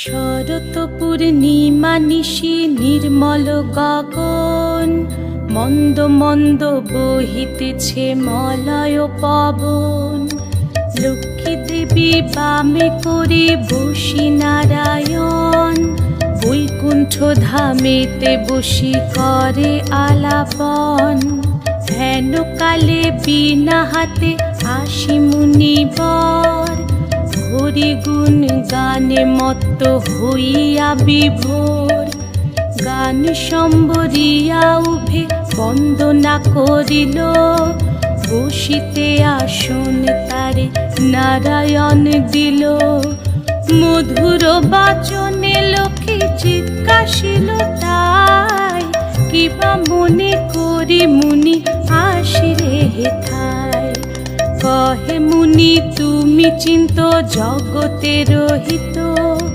শরৎ পূর্ণিমা নিশি নির্মল গগন, মন্দ মন্দ বহিতেছে মলয় পবন। লক্ষ্মী দেবী বামে করে বসি নারায়ণ, বৈকুণ্ঠ ধামেতে বসি করে আলাপন। হেন কালে বিনা হাতে আসি মুনিবর, হরি গুণ গানে মত্ত হইয়া বিভোর। গান সম্বরিয়া উভে বন্দনা করিল, বসিতে আসন তারে নারায়ণ দিল। মধুর বাচনে লোকে জিজ্ঞাসিল তাই, কিবা মনে করি মুনি আসিরে হেথায়। কহে মুনি তুমি চিন্ত জগতের হিত,